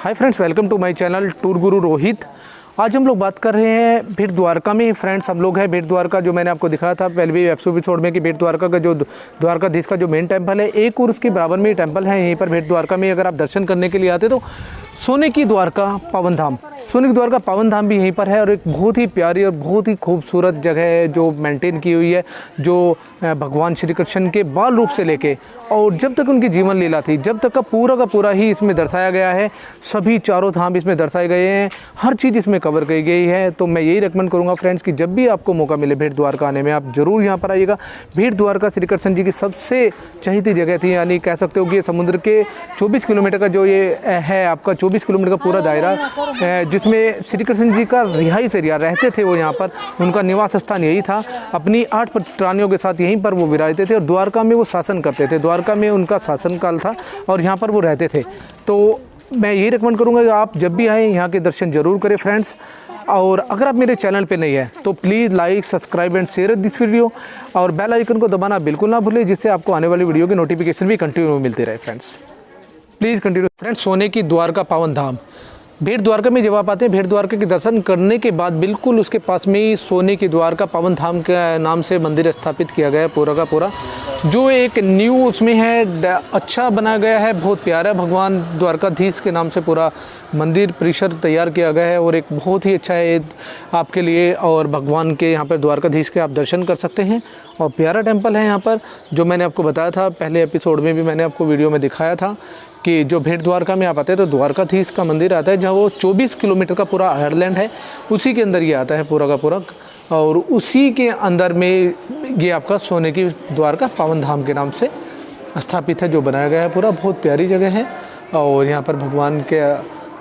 Hi friends, welcome to my channel tour Guru Rohit. आज हम लोग बात कर रहे हैं भेट द्वारका में। फ्रेंड्स, हम लोग हैं भेट द्वारका, जो मैंने आपको दिखाया था पहले भी एपिसोड में कि भेट द्वारका का जो द्वारकाधीश का जो मेन टेंपल है, एक और उसके बराबर में टेंपल है यहीं पर भेट द्वारका में। अगर आप दर्शन करने के लिए आते तो सोने की द्वारका पावन धाम, सोने की द्वारका पावन धाम भी यहीं पर है। और एक बहुत ही प्यारी और बहुत ही खूबसूरत जगह है जो मेंटेन की हुई है, जो भगवान श्री कृष्ण के बाल रूप से लेके और जब तक उनकी जीवन लीला थी, जब तक का पूरा ही इसमें दर्शाया गया है। सभी चारों धाम इसमें दर्शाए गए हैं, हर चीज़ इसमें कवर की गई है। तो मैं यही रेकमेंड करूँगा फ्रेंड्स कि जब भी आपको मौका मिले भेट द्वारका आने में, आप ज़रूर यहाँ पर आइएगा। भेट द्वारका श्री कृष्ण जी की सबसे चहेती जगह थी, यानी कह सकते हो कि समुद्र के 24 किलोमीटर का जो ये है आपका 24 किलोमीटर का पूरा दायरा, जिसमें श्री कृष्ण जी का रिहाइश एरिया रहते थे। वो यहाँ पर उनका निवास स्थान यही था। अपनी 8 प्राणियों के साथ यहीं पर वो विराजते थे और द्वारका में वो शासन करते थे। द्वारका में उनका शासनकाल था और यहाँ पर वो रहते थे। तो मैं यही रिकमेंड करूँगा कि आप जब भी आएँ यहाँ के दर्शन ज़रूर करें फ्रेंड्स। और अगर आप मेरे चैनल पे नहीं है तो please like, subscribe and share this video और बेल आइकन को दबाना बिल्कुल ना भूलें, जिससे आपको आने वाली वीडियो की नोटिफिकेशन भी कंटिन्यू मिलती रहे फ्रेंड्स। Please continue friends. सोने की द्वारका पावन धाम भेट द्वारका में जब आप आते हैं, भेट द्वारका के दर्शन करने के बाद बिल्कुल उसके पास में ही सोने की द्वारका पावन धाम के नाम से मंदिर स्थापित किया गया है पूरा का पूरा, जो एक न्यू उसमें है, अच्छा बना गया है, बहुत प्यारा। भगवान द्वारकाधीश के नाम से पूरा मंदिर परिसर तैयार किया गया है और एक बहुत ही अच्छा है आपके लिए। और भगवान के यहाँ पर द्वारकाधीश के आप दर्शन कर सकते हैं और प्यारा टेम्पल है यहाँ पर, जो मैंने आपको बताया था पहले एपिसोड में भी, मैंने आपको वीडियो में दिखाया था कि जो भेट द्वारका में आप आते हैं तो द्वारकाधीश का मंदिर आता है, जहाँ वो 24 किलोमीटर का पूरा आयरलैंड है, उसी के अंदर ये आता है पूरा का पूरा। और उसी के अंदर में ये आपका सोने की द्वारका पावन धाम के नाम से स्थापित है, जो बनाया गया है पूरा। बहुत प्यारी जगह है और यहाँ पर भगवान के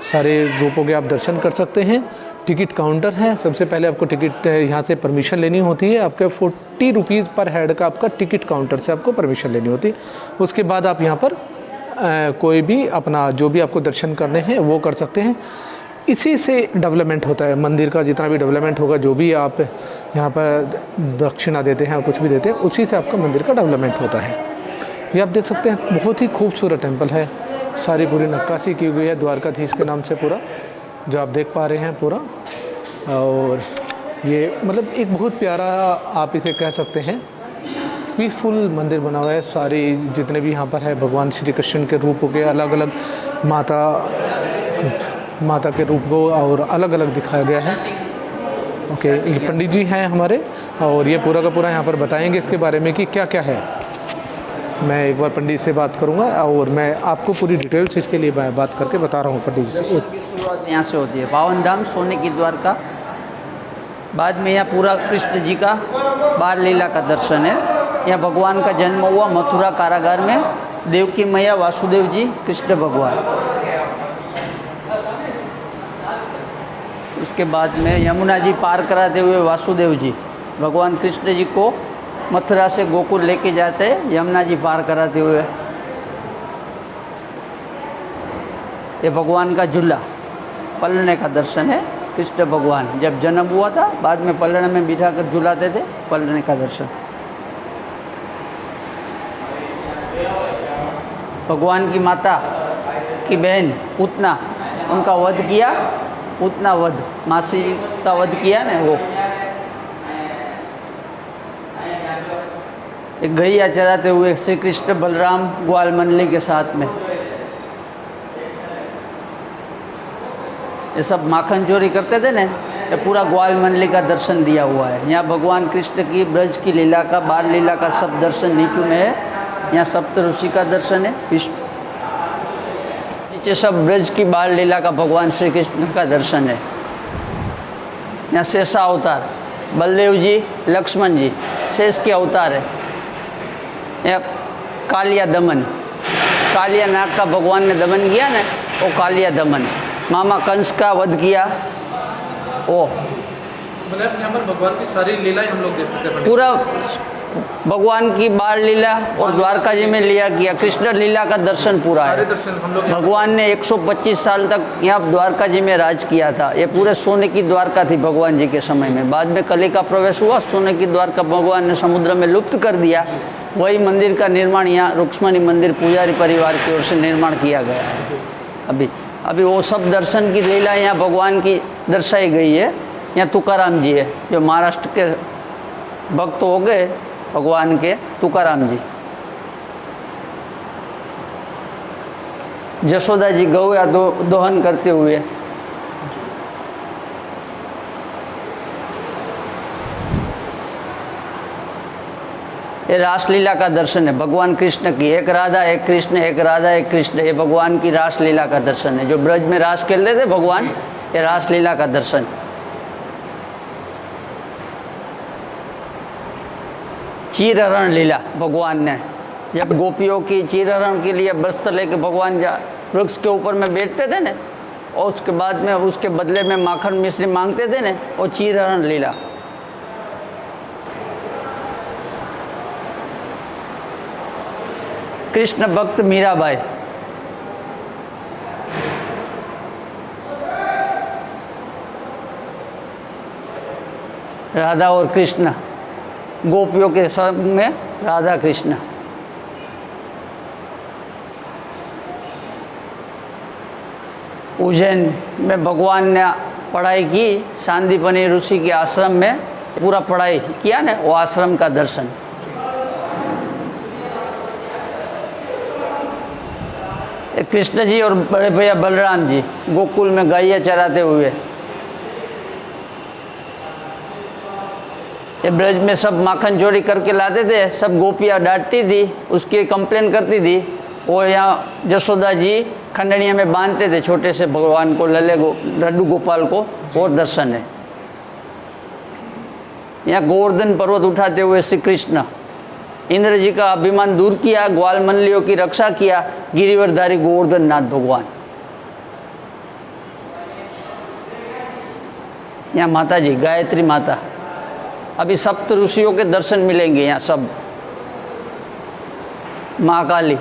सारे रूपों के आप दर्शन कर सकते हैं। टिकट काउंटर है, सबसे पहले आपको टिकट यहाँ से परमिशन लेनी होती है। आपके 40 रुपीज़ पर हेड का आपका टिकट काउंटर से आपको परमिशन लेनी होती है। उसके बाद आप यहाँ पर कोई भी अपना जो भी आपको दर्शन करने हैं वो कर सकते हैं। इसी से डेवलपमेंट होता है मंदिर का, जितना भी डेवलपमेंट होगा, जो भी आप यहाँ पर दक्षिणा देते हैं, कुछ भी देते हैं, उसी से आपका मंदिर का डेवलपमेंट होता है। ये आप देख सकते हैं, बहुत ही खूबसूरत टेंपल है, सारी पूरी नक्काशी की हुई है द्वारकाधीश के नाम से पूरा, जो आप देख पा रहे हैं पूरा। और ये मतलब एक बहुत प्यारा, आप इसे कह सकते हैं, पीसफुल मंदिर बना हुआ है। सारे जितने भी यहाँ पर है भगवान श्री कृष्ण के रूपों के अलग अलग माता के रूप को और अलग अलग दिखाया गया है। ओके, ये पंडित जी हैं हमारे और ये पूरा का पूरा यहाँ पर बताएंगे इसके बारे में कि क्या क्या है। मैं एक बार पंडित से बात करूँगा और मैं आपको पूरी डिटेल्स इसके लिए बात करके बता रहा हूँ पंडित जी से। शुरुआत यहाँ से होती है, पावन धाम सोने की द्वारका। बाद में यहाँ पूरा कृष्ण जी का बाल लीला का दर्शन है। यहाँ भगवान का जन्म हुआ मथुरा कारागार में, देवकी मैया, वासुदेव जी, कृष्ण भगवान। उसके बाद में यमुना जी पार कराते हुए वासुदेव जी भगवान कृष्ण जी को मथुरा से गोकुल लेके जाते हैं, यमुना जी पार कराते हुए। ये भगवान का झूला, पलने का दर्शन है। कृष्ण भगवान जब जन्म हुआ था, बाद में पलने में बिठा कर झुलाते थे, पलने का दर्शन। भगवान की माता की बहन पूतना, उनका वध किया, पूतना वध, मासी का वध किया ना वो। एक गैया चराते हुए श्री कृष्ण बलराम ग्वाल मंडली के साथ में, ये सब माखन चोरी करते थे ना, ये पूरा ग्वाल मंडली का दर्शन दिया हुआ है। यहाँ भगवान कृष्ण की ब्रज की लीला का, बाल लीला का सब दर्शन नीचू में है। यहाँ सप्त ऋषि का दर्शन है, नीचे सब ब्रज की बाल लीला का भगवान श्री कृष्ण का दर्शन है। यहाँ शेषा अवतार, बलदेव जी, लक्ष्मण जी शेष के अवतार है। यहाँ कालिया दमन, कालिया नाग का भगवान ने दमन किया ना, वो कालिया दमन। मामा कंस का वध किया वो। मतलब यहाँ पर भगवान की सारी लीलाएं हम लोग देख सकते हैं। पूरा भगवान की बाल लीला और द्वारका जी में लिया किया कृष्ण लीला का दर्शन पूरा है। भगवान ने 125 साल तक यहाँ द्वारका जी में राज किया था। ये पूरे सोने की द्वारका थी भगवान जी के समय में। बाद में कली का प्रवेश हुआ, सोने की द्वारका भगवान ने समुद्र में लुप्त कर दिया। वही मंदिर का निर्माण यहाँ रुक्ष्मणी मंदिर पुजारी परिवार की ओर से निर्माण किया गया है। अभी अभी वो सब दर्शन की लीला यहाँ भगवान की दर्शाई गई है। यहाँ तुकाराम जी है, जो महाराष्ट्र के भक्त हो गए भगवान के, तुकाराम जी। जशोदा जी गौया दोहन करते हुए। ये रासलीला का दर्शन है भगवान कृष्ण की। एक राधा एक कृष्ण, एक राधा एक कृष्ण, ये भगवान की रासलीला का दर्शन है। जो ब्रज में रास खेलते थे भगवान, ये रासलीला का दर्शन। चीरहरण लीला भगवान ने, जब गोपियों की चीरहरण के लिए वस्त्र लेके भगवान वृक्ष के ऊपर में बैठते थे ना, और उसके बाद में उसके बदले में माखन मिश्री मांगते थे ना, वो चीरहरण लीला। कृष्ण भक्त मीराबाई, राधा और कृष्ण, गोपियों के संग में राधा कृष्ण। उज्जैन में भगवान ने पढ़ाई की, सांदीपनि ऋषि के आश्रम में पूरा पढ़ाई किया ना, वो आश्रम का दर्शन। कृष्ण जी और बड़े भैया बलराम जी गोकुल में गैया चराते हुए, ये ब्रज में सब माखन चोरी करके लाते थे, सब गोपियाँ डांटती थी, उसकी कंप्लेन करती थी। वो यहाँ जशोदा जी खंडनिया में बांधते थे छोटे से भगवान को, लड्डू गोपाल को, और दर्शन है। यहाँ गोवर्धन पर्वत उठाते हुए श्री कृष्ण, इंद्र जी का अभिमान दूर किया, ग्वाल मंडलियों की रक्षा किया, गिरिवरधारी गोवर्धन नाथ भगवान। यहाँ माता जी गायत्री माता, अभी सप्त ऋषियों के दर्शन मिलेंगे यहाँ सब। महाकाली,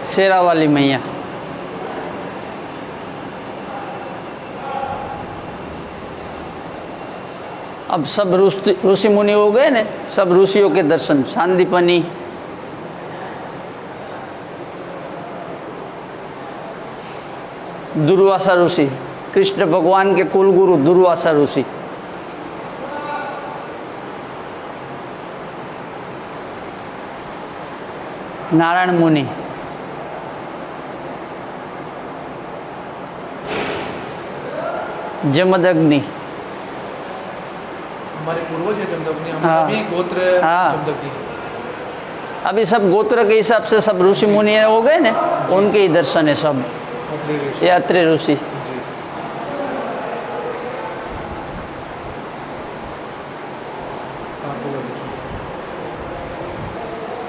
शेरावाली मैया, अब सब ऋषि मुनि हो गए ने, सब ऋषियों के दर्शन। सांदीपनि, दुर्वासा ऋषि, कृष्ण भगवान के कुलगुरु दुर्वासा ऋषि। नारायण मुनि, जमदग्नि, हमारे पूर्वज है जमदग्नि, हाँ, हमारा भी गोत्र हाँ, जमदग्नि। अभी सब गोत्र के हिसाब से सब ऋषि मुनि हो गए ने, उनके ही दर्शन है सब। ये अत्रि ऋषि,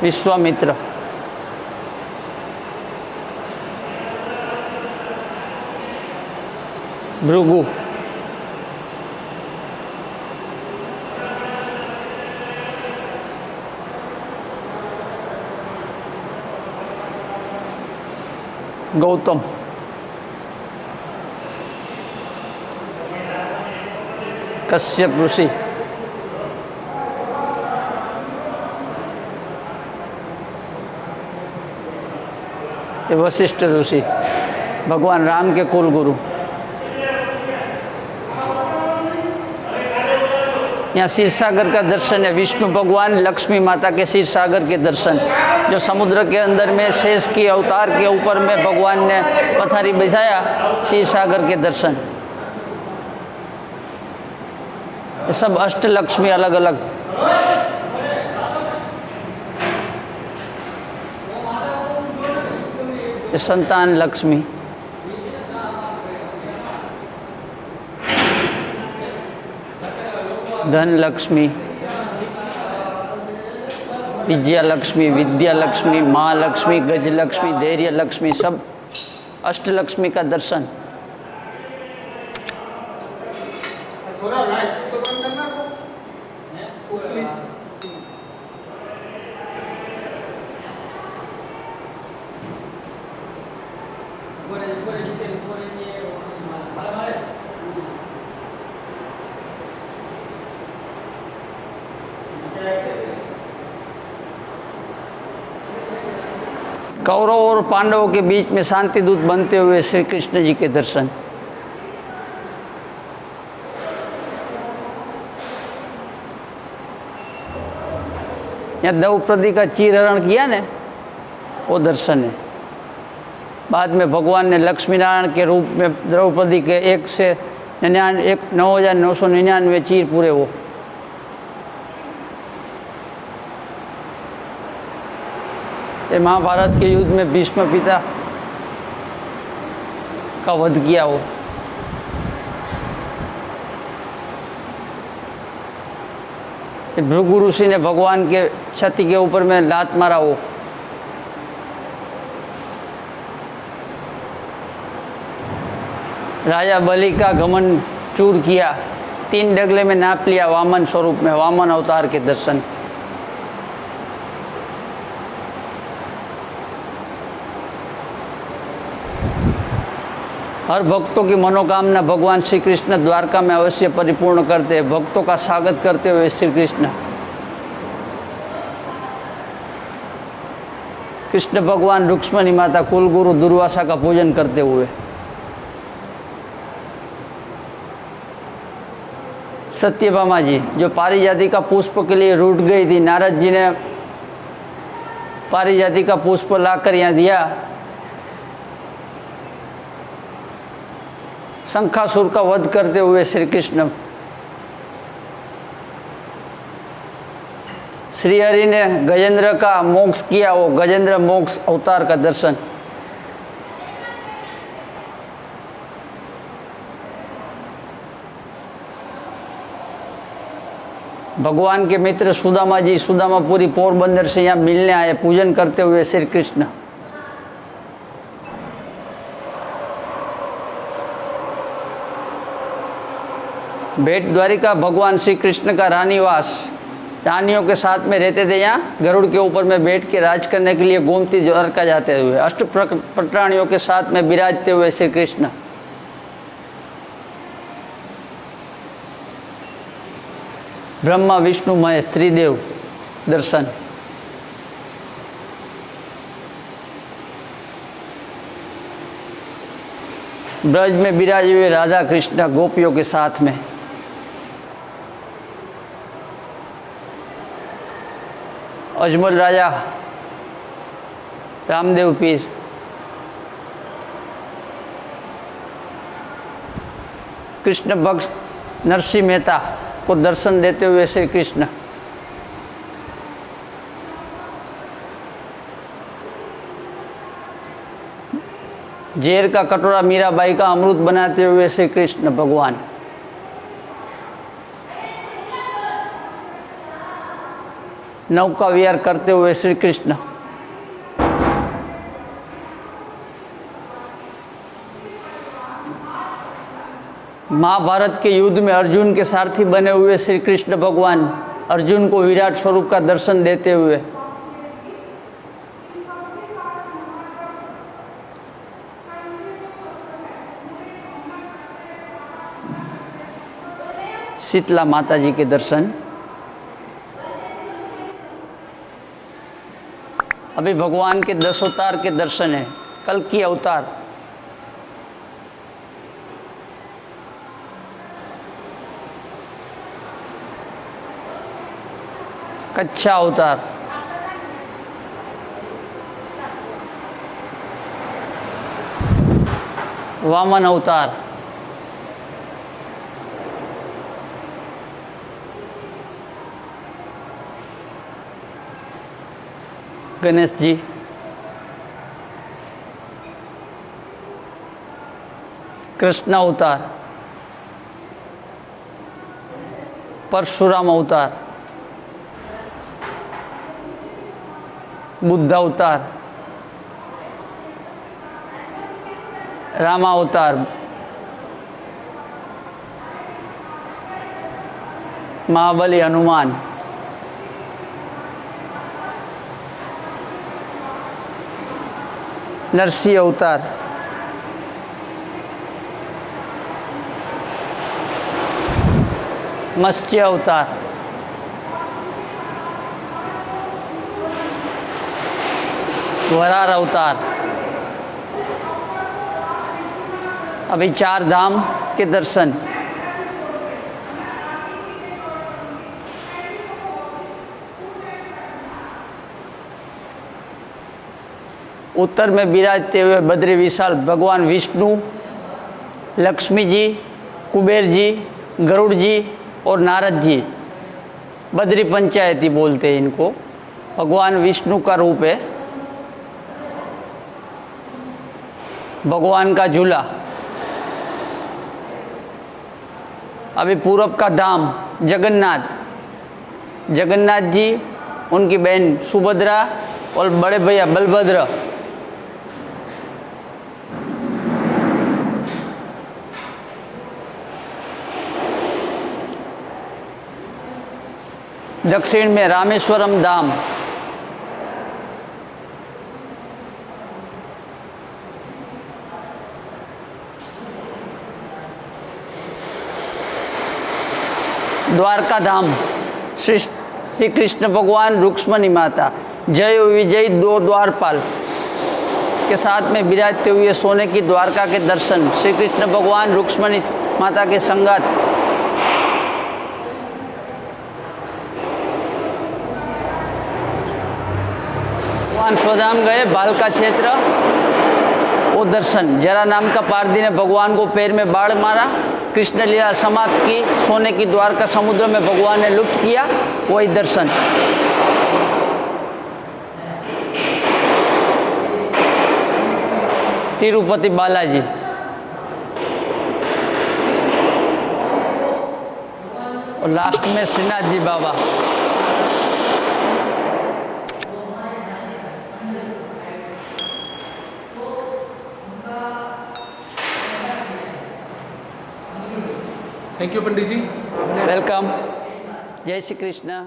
विश्वामित्र, भृगु, गौतम, कश्यप ऋषि, वशिष्ठ ऋषि, भगवान राम के कुल गुरु। यहाँ क्षीर सागर का दर्शन है, विष्णु भगवान लक्ष्मी माता के क्षीर सागर के दर्शन, जो समुद्र के अंदर में शेष की अवतार के ऊपर में भगवान ने पथारी बिछाया, क्षीर सागर के दर्शन। ये सब अष्ट लक्ष्मी अलग अलग। ये संतान लक्ष्मी, धन लक्ष्मी, विजया लक्ष्मी, विद्या लक्ष्मी, महालक्ष्मी, गज लक्ष्मी, धैर्य लक्ष्मी, सब अष्ट लक्ष्मी का दर्शन। कौरवों और पांडवों के बीच में शांति दूत बनते हुए श्री कृष्ण जी के दर्शन। यहाँ द्रौपदी का चीरहरण किया ने, वो दर्शन है। बाद में भगवान ने लक्ष्मी नारायण के रूप में द्रौपदी के 9,999 चीर पूरे वो। ये महाभारत के युद्ध में भीष्म पिता का वध किया वो। भृगु ऋषि ने भगवान के छाती के ऊपर में लात मारा वो। राजा बलि का घमंड चूर किया, 3 डगले में नाप लिया वामन स्वरूप में, वामन अवतार के दर्शन। हर भक्तों की मनोकामना भगवान श्री कृष्ण द्वारका में अवश्य परिपूर्ण करते हैं। भक्तों का स्वागत करते हुए श्री कृष्ण भगवान रुक्ष्मणी माता कुलगुरु दुर्वासा का पूजन करते हुए, सत्यभामा जी जो पारिजाति का पुष्प के लिए रूठ गई थी, नारद जी ने पारिजाति का पुष्प लाकर यहाँ दिया। शंखासुर का वध करते हुए श्री कृष्ण, श्री हरि ने गजेंद्र का मोक्ष किया, वो गजेंद्र मोक्ष अवतार का दर्शन। भगवान के मित्र सुदामा जी, सुदामापुरी पोरबंदर से यहाँ मिलने आए, पूजन करते हुए श्री कृष्ण। भेट द्वारिका भगवान श्री कृष्ण का रानीवास, रानियों के साथ में रहते थे। यहाँ गरुड़ के ऊपर में बैठ के राज करने के लिए गोमती द्वारका जाते हुए, अष्ट पटरानियों के साथ में विराजते हुए श्री कृष्ण। ब्रह्मा विष्णु महेश त्रिदेव दर्शन। ब्रज में विराजे हुए राधा कृष्ण गोपियों के साथ में। अजमल राजा रामदेव पीर, कृष्ण भक्त नरसिंह मेहता को दर्शन देते हुए श्री कृष्ण। जेर का कटोरा मीराबाई का अमृत बनाते हुए श्री कृष्ण भगवान। नौका विहार करते हुए श्री कृष्ण। महाभारत के युद्ध में अर्जुन के सारथी बने हुए श्री कृष्ण भगवान, अर्जुन को विराट स्वरूप का दर्शन देते हुए। शीतला माता जी के दर्शन। अभी भगवान के 10 अवतार के दर्शन है। कल की अवतार, कच्छा अवतार, वामन अवतार, गणेश जी, कृष्ण अवतार, परशुराम अवतार, बुद्ध अवतार, राम अवतार, महाबली हनुमान, नरसिंह अवतार, मत्स्य अवतार, वरार अवतार। अभी 4 धाम के दर्शन। उत्तर में विराजते हुए बद्री विशाल भगवान विष्णु, लक्ष्मी जी, कुबेर जी, गरुड़ जी और नारद जी। बद्री पंचायती बोलते हैं इनको। भगवान विष्णु का रूप है। भगवान का झूला। अभी पूरब का धाम जगन्नाथ। जगन्नाथ जी, उनकी बहन सुभद्रा और बड़े भैया बलभद्र। दक्षिण में रामेश्वरम धाम। द्वारका धाम श्री कृष्ण भगवान, रुक्मणी माता, जय विजय 2 द्वारपाल के साथ में विराजते हुए सोने की द्वारका के दर्शन। श्री कृष्ण भगवान, रुक्मणी माता के संगात। भगवान स्वधाम गए, बालका क्षेत्र, वो दर्शन। जरा नाम का पारधी ने भगवान को पैर में बाढ़ मारा, कृष्ण लीला समाप्त की, सोने की द्वारका समुद्र में भगवान ने लुप्त किया, वही दर्शन। तिरुपति बालाजी। और लास्ट में श्रीनाथ जी बाबा। Thank you Pandit ji. Welcome. जय श्री कृष्ण।